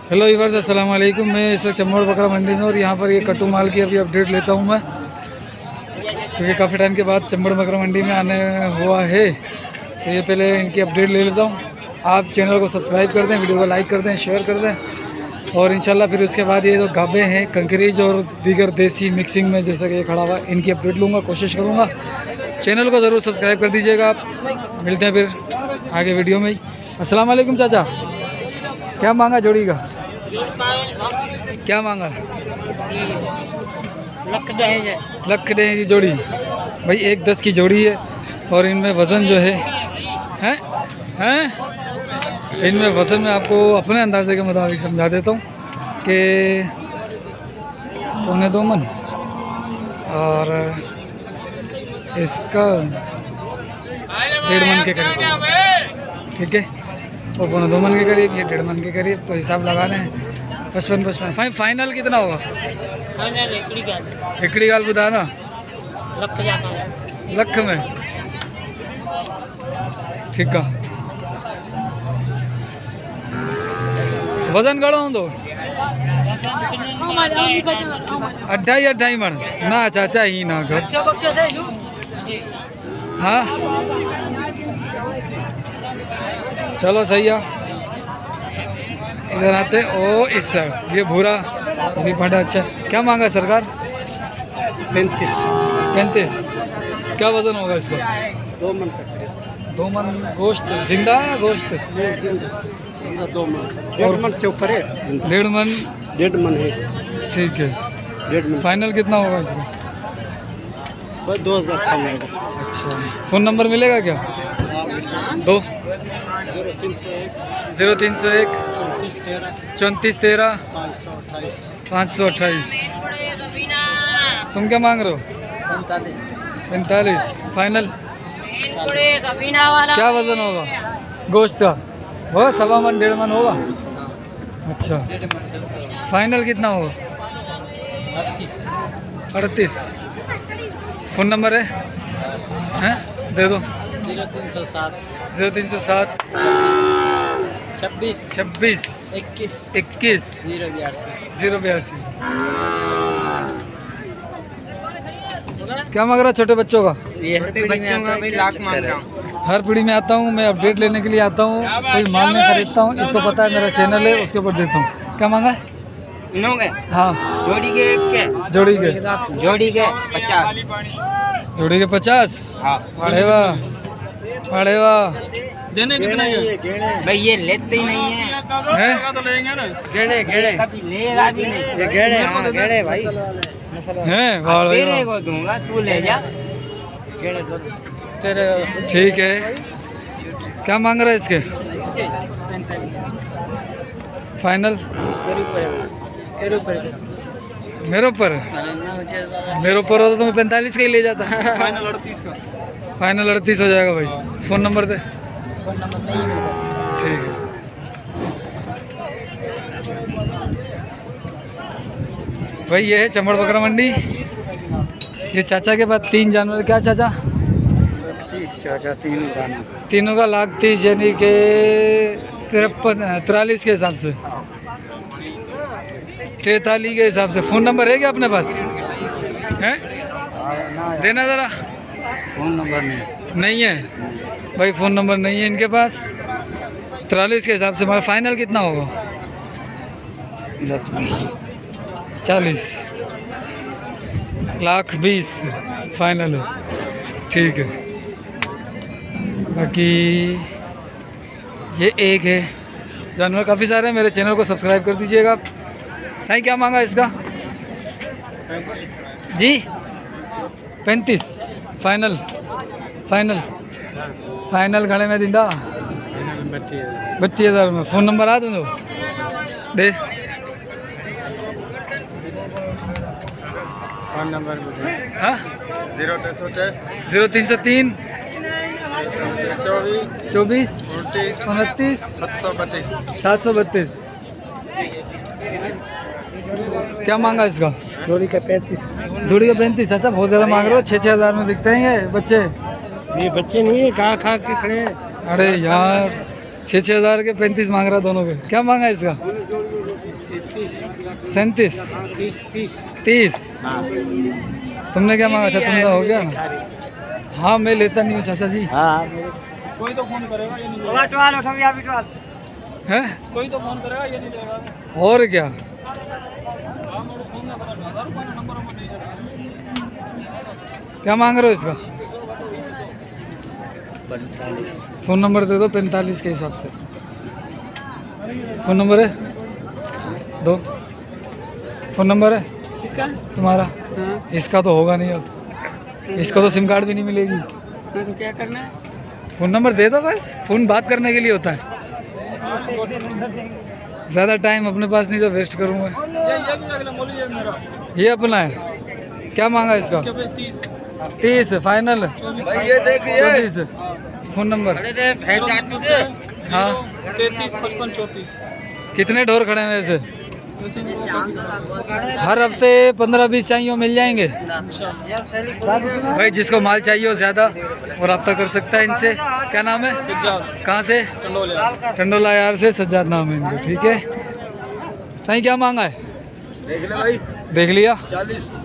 Hello viewers, अस्सलाम वालेकुम। मैं इस वक्त चम्बड़ बकरा मंडी में और यहाँ पर ये कट्टू माल की अभी अपडेट लेता हूँ मैं, क्योंकि काफ़ी टाइम के बाद चम्बड़ बकरा मंडी में आने हुआ है, तो ये पहले इनकी अपडेट ले लेता हूँ। आप चैनल को सब्सक्राइब कर दें, वीडियो को लाइक कर दें, शेयर कर दें और इंशाल्लाह फिर उसके बाद ये जो गाभे हैं कंकरीज और दीगर देसी मिक्सिंग में जैसा कि ये खड़ा हुआ, इनकी अपडेट लूँगा, कोशिश करूँगा। चैनल को ज़रूर सब्सक्राइब कर दीजिएगा आप। मिलते हैं फिर आगे वीडियो में ही। अस्सलाम वालेकुम चाचा, क्या मांगा जोड़ी का? क्या मांगा? लख दे जी जोड़ी भाई, 1-10 की जोड़ी है और इनमें वज़न जो है हैं इनमें वज़न में आपको अपने अंदाजे के मुताबिक समझा देता हूँ कि 1.25 मन और इसका 1.5 मन के करीब, ठीक है। और 1.25 मन के करीब, ये 1.5 मन के करीब, तो हिसाब लगा लें 55। फाइनल कितना होगा? हिकड़ी गाल बुधाना लख में, ठीक है। वजन गड़ो दो 2.5 मन ना चाचा ही ना घर। हाँ चलो सही है। इधर आते ओ इस साइड, ये भूरा भी बड़ा अच्छा। क्या मांगा सरकार? 35। क्या वजन होगा इसका? 2 मन का करीब। 2 मन गोश्त जिंदा है? गोश्त 2 मन, 1.5 मन से ऊपर है। 1.5 मन है, ठीक है। 1.5 मन। फाइनल कितना होगा इसका? बस 2000 कम होगा। अच्छा, फ़ोन नंबर मिलेगा क्या? 2 0301 34 13 528। तुम क्या मांग रहे हो? 45। फाइनल क्या वजन होगा गोश्त का? वो 1.25 मन 1.5 मन होगा। अच्छा, फाइनल कितना होगा? 38। फ़ोन नंबर है दे दो। 0307 0307 26 21 082। क्या मांग रहा छोटे बच्चों का? ये बच्चों का भाई लाख मांग रहा हूँ। हर पीढ़ी में आता हूँ मैं, अपडेट लेने के लिए आता हूँ, कोई माल नहीं खरीदता हूँ। इसको पता है मेरा चैनल है, उसके ऊपर देता हूँ। क्या मांगा है? हाँ, जोड़ी के जोड़ी के 50। जोड़ी के 50। अरे वाह, अरे वाह। देने कितना है भाई? ये लेते ही नहीं है, गेड़े कभी लेगा भी नहीं। ये गेड़े भाई हैं वाह तेरे को दूंगा, तू ले जा। गेड़े दो तेरे, ठीक है। क्या मांग रहा है इसके? 45 फाइनल मेरे ऊपर होता तो मैं 45 का ही ले जाता। फाइनल 38 का। फाइनल 38 हो जाएगा भाई। फ़ोन नंबर दे। फोन नंबर नहीं है, ठीक है। भाई ये है चम्बड़ बकरा मंडी। ये चाचा के पास 3 जानवर। क्या चाचा? 30 चाचा, तीनों का 1,30,000 यानी कि 43 के हिसाब से, 43 के हिसाब से। फ़ोन नंबर है क्या अपने पास? है देना ज़रा। फोन नंबर नहीं है भाई, फ़ोन नंबर नहीं है इनके पास। 43 के हिसाब से हमारा फाइनल कितना होगा? 40 लाख 20 फाइनल है, ठीक है। बाकी ये एक है। जानवर काफ़ी सारे हैं। मेरे चैनल को सब्सक्राइब कर दीजिएगा आप। साईं क्या मांगा इसका जी? 35। फाइनल घड़े में दिंदा 32,000 में। फ़ोन नंबर आ दो दे। फोन नंबर हाँ 0303 24 29 732। क्या मांगा इसका? जोड़ी का 35। जोड़ी का 35। अच्छा, बहुत ज़्यादा मांग रहे हो। 6-6 हज़ार में बिकते हैं ये बच्चे। ये बच्चे नहीं है, खा के खड़े हैं। अरे यार 6-6 हज़ार के 35 मांग रहा दोनों के। क्या मांगा इसका? 37 30। तुमने क्या मांगा? अच्छा तुमने हो गया ना। हाँ मैं लेता नहीं हूँ चाचा जी। कोई तो फोन करेगा ये नहीं है कोई तो फोन करेगा ये नहीं लेगा और क्या? क्या मांग रहे हो इसका? 45 फ़ोन नंबर दे दो 45 के हिसाब से। फ़ोन नंबर है दो। फ़ोन नंबर है किसका? तुम्हारा? इसका तो होगा नहीं अब, इसका तो सिम कार्ड भी नहीं मिलेगी। तो क्या करना है? फ़ोन नंबर दे दो बस, फ़ोन बात करने के लिए होता है। ज़्यादा टाइम अपने पास नहीं जो वेस्ट करूँगा। ये अपना है। क्या मांगा इसका? 30 फाइनल। 24। Phone number? हाँ 33 55 34 कितने ढोर खड़े हैं वैसे? हर हफ्ते 15-20 चाहिए मिल जाएंगे भाई। जिसको माल चाहिए हो ज़्यादा और रब्ता कर सकता है इनसे। क्या नाम है? सज्जाद कहाँ से? टंडोला यार से सज्जाद नाम है इनका। ठीक है सही। क्या मांगा है? देख ले भाई, देख लिया।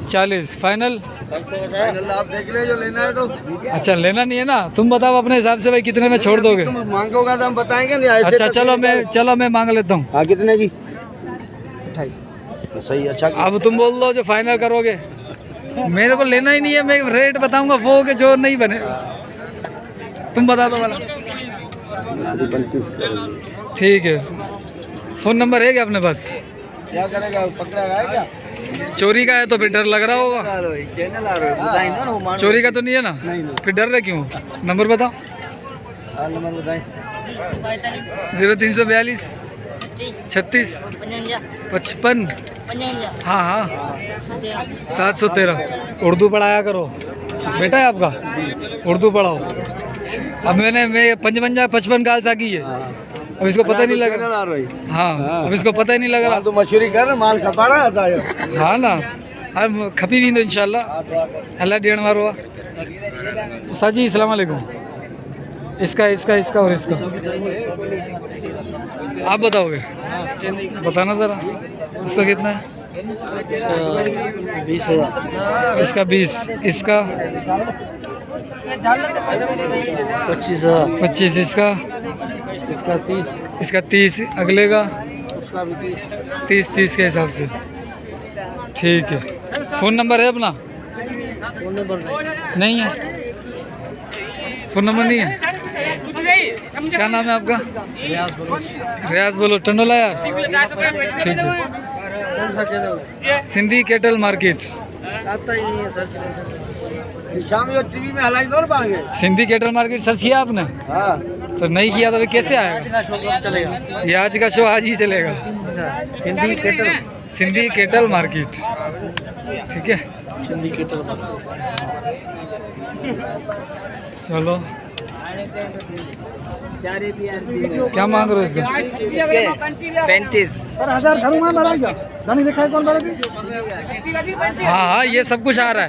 40 फाइनल। आप देख ले जो लेना है तो। अच्छा लेना नहीं है ना, तुम बताओ अपने हिसाब से भाई कितने में छोड़ दोगे? तुम मांगोगा तो हम बताएंगे नहीं। ऐसे अच्छा तो चलो मैं मांग लेता हूँ। हाँ कितने की? 28 तो सही। अच्छा अब तुम बोल दो जो फाइनल करोगे। मेरे को लेना ही नहीं है, मैं रेट बताऊंगा वो के जो नहीं बने। तुम बता दो वाला। 35 ठीक है। फ़ोन नंबर है क्या अपने पास? क्या करेगा? पकड़ेगा है क्या? चोरी का है तो फिर डर लग रहा होगा। चैनल आ रहा है। चोरी का तो नहीं है ना? नहीं। फिर डर रहे क्यों? नंबर बताओ। नंबर बताएं। 0342 36 55। हाँ हाँ 713। उर्दू पढ़ाया करो बेटा है आपका? उर्दू पढ़ाओ। अब मैं 55 काल सा की है। अब इसको पता नहीं लग रहा। हाँ अब इसको पता ही नहीं लग रहा। तो मशहूरी कर माल खपा रहा है। हाँ ना अब खपी भी तो इंशाल्लाह अल्लाह डेढ़ मारो। साजी अस्सलाम वालेकुम। इसका और इसका आप बताओगे? बताना ज़रा। इसका कितना है? 20,000। इसका 20। इसका 25। इसका 30। इसका 30। अगले का 30 के हिसाब से। ठीक है। फ़ोन नंबर है अपना? नहीं है। फ़ोन नंबर नहीं है। क्या नाम है आपका? रियाज बोलो टंडोला यार। ठीक है। Sindhi kettle market. आता ही नहीं है सर। शाम को टीवी में हलाई दो पाएंगे। सिंधी केटल मार्केट सर्च किया आपने? हाँ तो नहीं किया तो फिर कैसे आएगा? चलेगा। ये आज का शो आज ही चलेगा। Sindhi kettle market. ठीक है सिंधी केटल चलो। क्या मांग रहे हो इसका? 35 हाँ हाँ ये सब कुछ आ रहा है।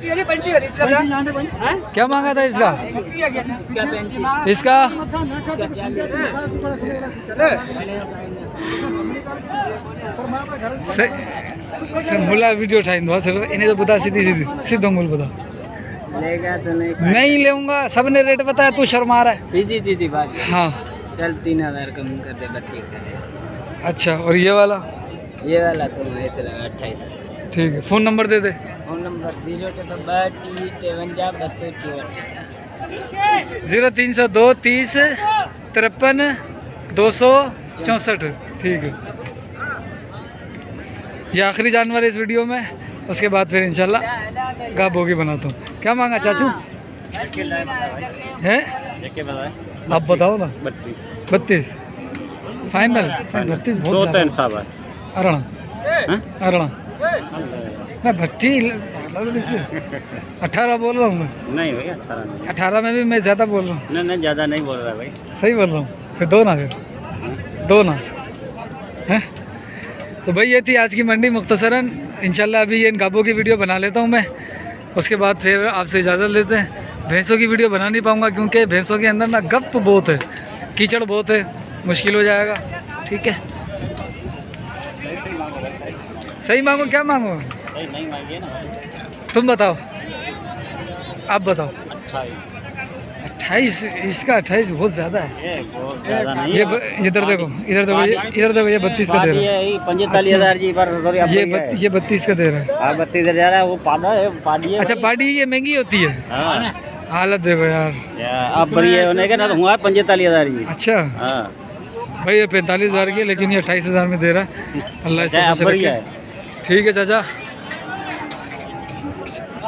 क्या मांगा था इसका? इसका से मुला वीडियो उठाइंदो सिर्फ इन्हें तो बता सीधो मूल बता। लेगा तो नहीं लेऊंगा, सबने रेट बताया तू शर्मा रहा है। सीधी बात। हाँ चल 3000 कम कर दे 32 का। अच्छा और ये वाला तो ऐसे लगा 28। ठीक है। फ़ोन नंबर दे दे। Phone number 03252 0302 30 53 264। ठीक है। ये आखिरी जानवर है इस वीडियो में, उसके बाद फिर इंशाल्लाह गा बोगी बनाता हूँ। क्या मांगा चाचू? है आप बताओ ना। 32 फाइनल। 32 बहुत ज़्यादा। अरणा ना भट्टी 18 बोल रहा हूँ मैं। नहीं भाई 18 में भी मैं ज़्यादा बोल रहा हूँ। नहीं ज़्यादा नहीं बोल रहा भाई। सही बोल रहा हूँ। फिर दो ना हैं। तो भाई ये थी आज की मंडी मुख्तसरन। इंशाल्लाह अभी ये इन गाबों की वीडियो बना लेता हूँ मैं, उसके बाद फिर आपसे इजाज़त लेते हैं। भैंसों की वीडियो बना नहीं पाऊँगा क्योंकि भैंसों के अंदर ना गप बहुत है, कीचड़ बहुत है, मुश्किल हो जाएगा। ठीक है सही मांगो, क्या मांगो? नहीं मांगिए ना। तुम बताओ, आप बताओ। 28, इसका 28 बहुत ज्यादा है। ये इधर देखो, इधर देखो, इधर देखो, ये 32 का दे रहा है। 45,000 जी पर ये 32 का दे रहा है। 32,000 जा रहा है। वो पाड़ा है, पाड़ी है। अच्छा, पार्टी ये महंगी होती है। हाँ। हालत देखो यार। अब बड़ी है होने के ना तो हुआ 45,000 जी। अच्छा हाँ भाई, ये 45,000 की है, लेकिन ये 28,000 में दे रहा है। अल्लाह इसको खुश रखे। ठीक है चाचा।